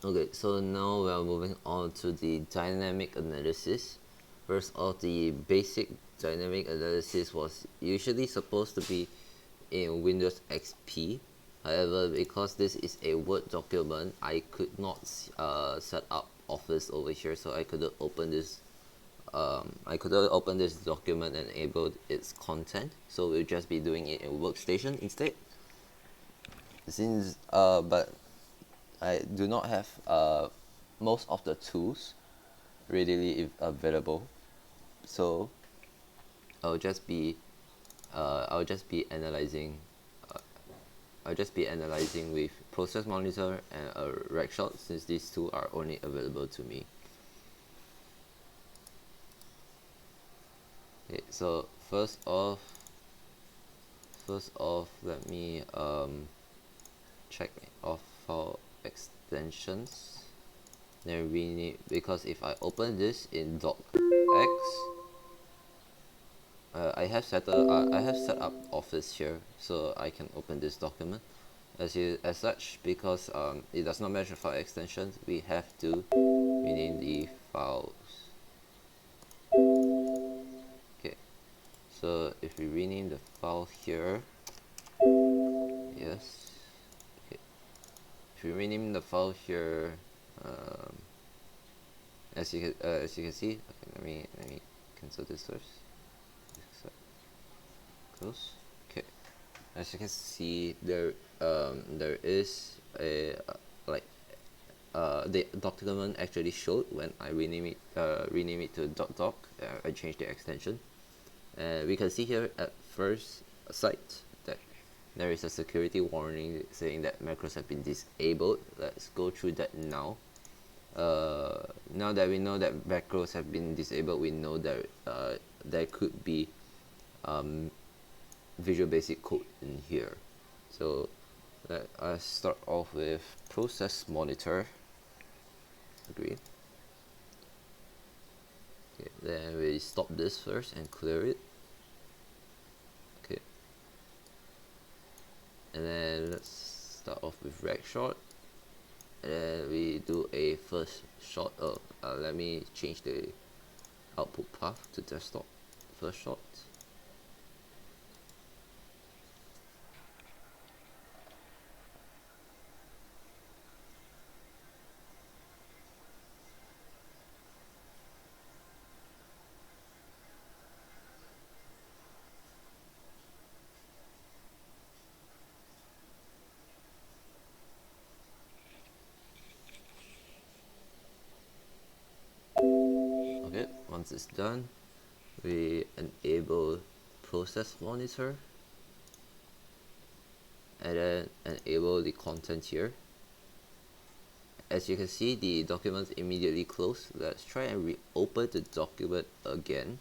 Okay, so now we are moving on to the dynamic analysis. First off, the basic dynamic analysis was usually supposed to be in Windows XP. However, because this is a Word document, I could not set up Office over here, so I couldn't open this. I couldn't open this document and enable its content. So we'll just be doing it in Workstation instead. But I do not have most of the tools readily available, so I'll just be I'll just be analyzing with process monitor and a rec shot, since these two are only available to me. Okay, so first off let me check off file extensions. Then we need, because if I open this in docx, I have set up Office here, so I can open this document. As such, because it does not measure file extensions, we have to rename the files. Okay, so if we rename the file here, yes. Okay, if we rename the file here, as you can see, okay, let me cancel this first. Close. Okay, as you can see, there is a the document actually showed when I rename it to .doc. I changed the extension. We can see here at first sight that there is a security warning saying that macros have been disabled. Let's go through that now. Now that we know that macros have been disabled, we know that there could be Visual Basic code in here. So let us start off with process monitor. Agree. Okay, then we stop this first and clear it. Okay, and then let's start off with rec shot, and then we do a first shot. Let me change the output path to desktop. First shot. Okay, once it's done, we enable process monitor, and then enable the content here. As you can see, the document immediately closed. Let's try and reopen the document again.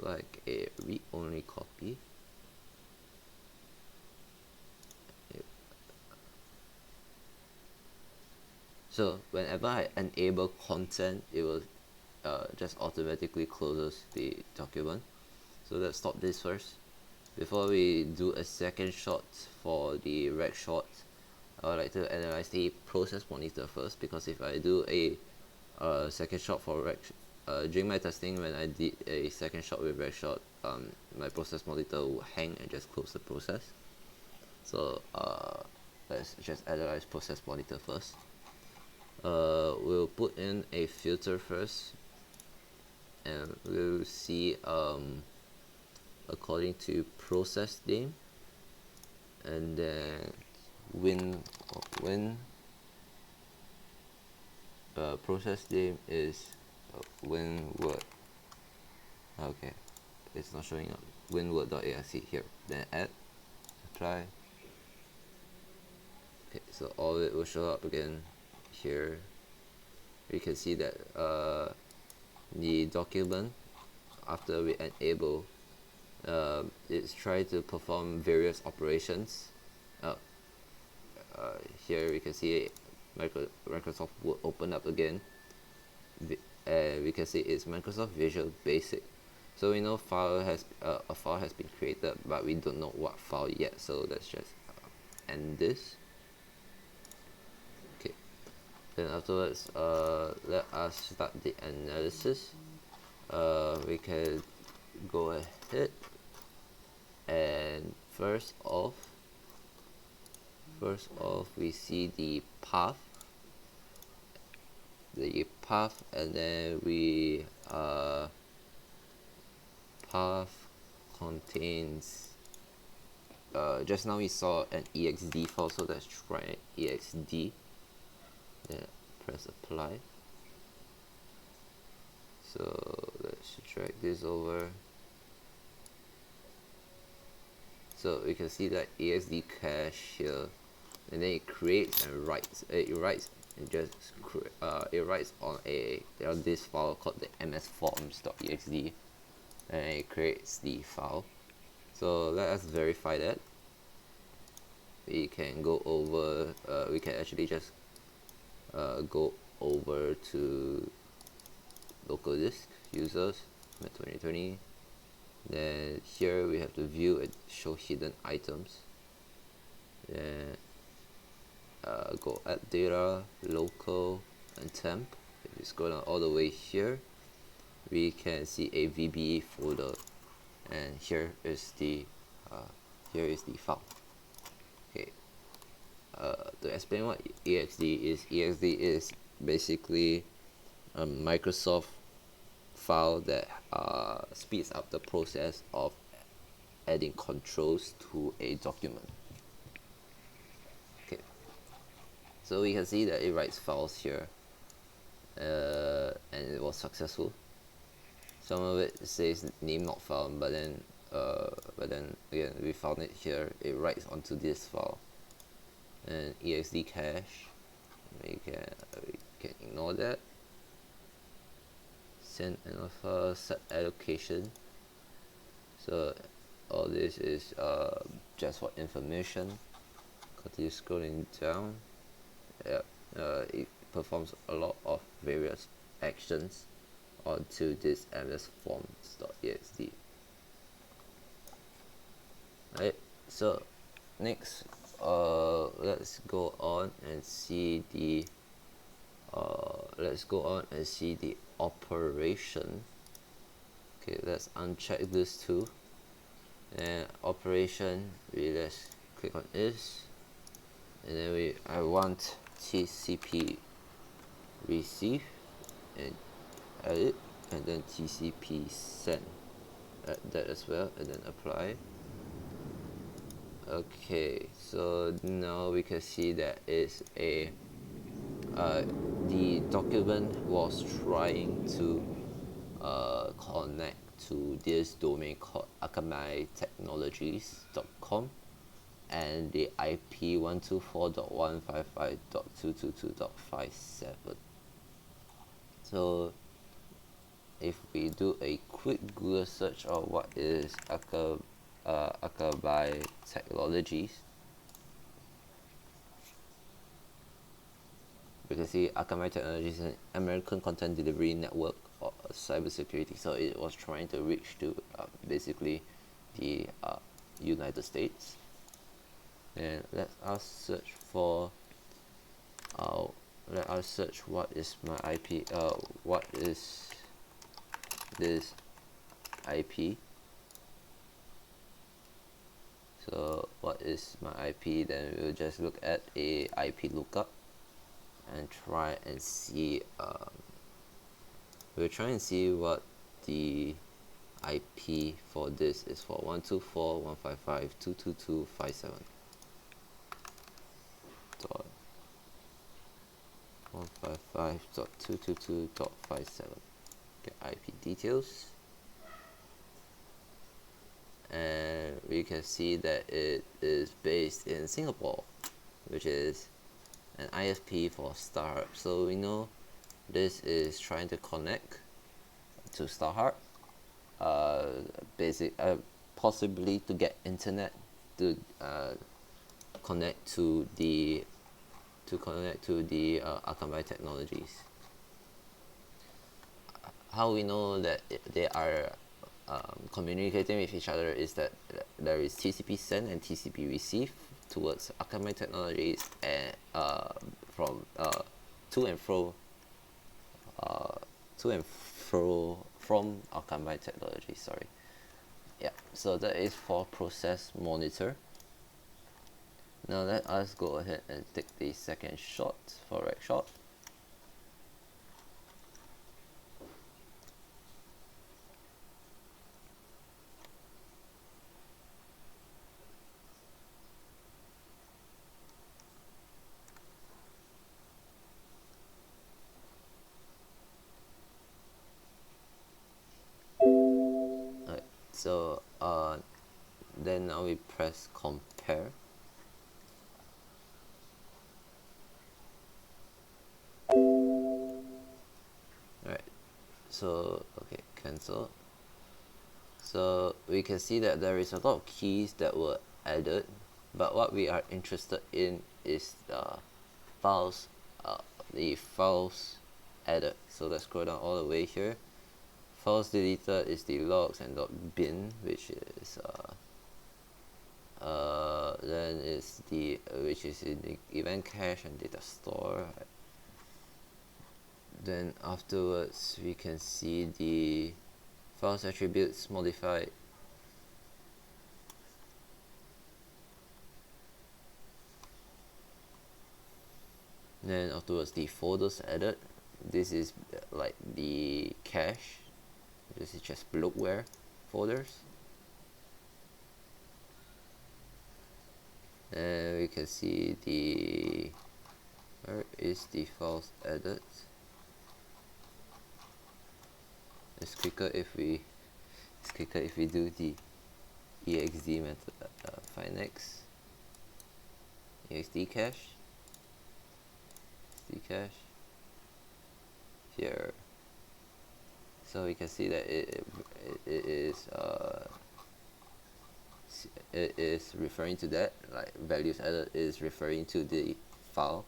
Like a read-only copy. So whenever I enable content, it will just automatically closes the document. So let's stop this first. Before we do a second shot for the rec shot, I would like to analyze the process monitor first, because if I do a second shot for rec, during my testing, when I did a second shot with rec shot, my process monitor would hang and just close the process. So let's just analyze process monitor first. We'll put in a filter first, and we'll see according to process name, and then when process name is WinWord. Okay, it's not showing up. WinWord.exe here. Then add, apply. Okay, so all of it will show up again here. You can see that the document, after we enable, it's trying to perform various operations. Here we can see Microsoft Word open up again. We can see it's Microsoft Visual Basic. So we know a file has been created, but we don't know what file yet. So let's just end this. Okay. Then afterwards, let us start the analysis. We can go ahead and first off we see the path, and then we path contains just now we saw an exd file, so let's try exd. Then press apply. So let's drag this over. So we can see that exd cache here, and then it creates and writes. It writes on this file called the msforms.exe, and it creates the file. So let us verify that. We can go over. We can actually just go over to local disk users 2020. Then here we have to view and show hidden items. Then go add data, local, and temp. If you scroll down all the way here, we can see a VBA folder, and here is the file. Okay. To explain what exd is basically a Microsoft file that speeds up the process of adding controls to a document. Okay, so we can see that it writes files here, and it was successful. Some of it says name not found, but then again we found it here. It writes onto this file, and exd cache. We can ignore that. Send alpha, set allocation. So all this is just for information. Continue scrolling down. Yep, it performs a lot of various actions onto this msforms.exe. Right, so next let's go on and see the operation. Okay, let's uncheck this too. And operation, let's click on this, and then I want TCP receive and edit, and then TCP send. Add that as well, and then apply. Okay, so now we can see that it's a the document was trying to connect to this domain called akamaiTechnologies.com, and the IP 124.155.222.57. So if we do a quick Google search of what is Akamai Technologies, we can see Akamai Technologies is an American content delivery network or cybersecurity. So it was trying to reach to basically the United States. And let us search what is my IP. What is this IP? So what is my IP? Then we'll just look at a IP lookup and try and see. We'll try and see what the IP for this is for 124.155.222.57. 155.222.57. Okay, IP details, and we can see that it is based in Singapore, which is an ISP for StarHub. So we know this is trying to connect to StarHub, possibly to get internet to connect to the Akamai Technologies. How we know that they are communicating with each other is that there is TCP send and TCP receive towards Akamai technologies and from to and fro from Akamai technology. Sorry. Yeah. So that is for process monitor. Now let us go ahead and take the second shot for rec shot. Alright, so then now we press compare. Alright, so okay, cancel. So we can see that there is a lot of keys that were added, but what we are interested in is files, the files added. So let's scroll down all the way here. Files deleted is the logs and .bin, which is then is the which is in the event cache and data store. Then afterwards we can see the files attributes modified. Then afterwards the folders added. This is like the cache. This is just bloatware folders. And we can see the where is the files added. It's quicker if we do the exd method. Find next exd cache, here. So we can see that it is referring to that, like values added is referring to the file.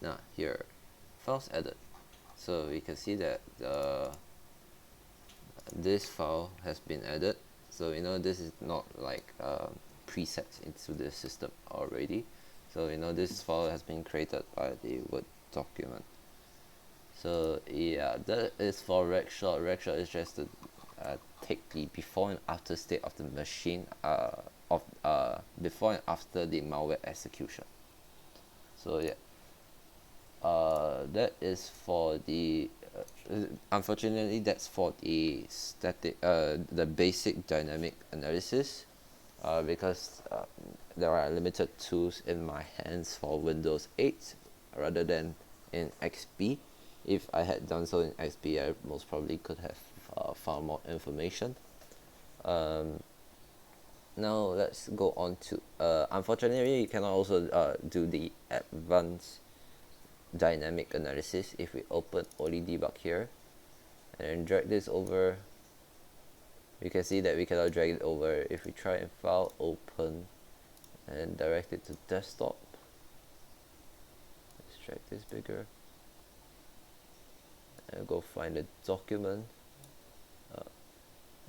Now here, files added. So we can see that this file has been added. So you know this is not like presets into the system already. So you know this file has been created by the Word document. So yeah, that is for rec shot. Rec shot is just to take the before and after state of the machine before and after the malware execution. So yeah, that is for the unfortunately that's for the static the basic dynamic analysis, because there are limited tools in my hands for Windows 8 rather than in XP. If I had done so in XP, I most probably could have found more information. Now let's go on to unfortunately you cannot also do the advanced dynamic analysis. If we open only debug here and drag this over, you can see that we cannot drag it over. If we try and file open and direct it to desktop, let's drag this bigger and go find the document.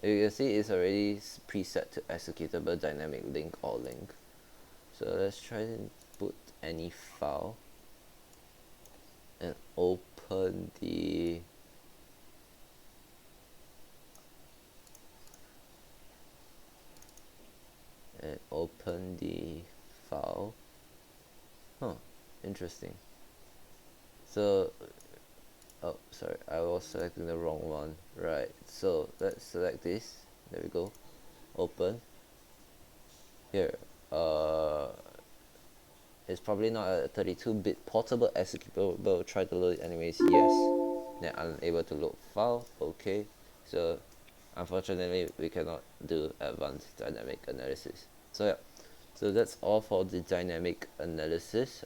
You can see it's already preset to executable dynamic link or link. So let's try and put any file and open the file. Interesting. So oh sorry, I was selecting the wrong one. Right, so let's select this. There we go. Open. Here, it's probably not a 32-bit portable executable. Try to load it anyways. Yes. Then unable to load file. Okay. So unfortunately we cannot do advanced dynamic analysis. So yeah, so that's all for the dynamic analysis.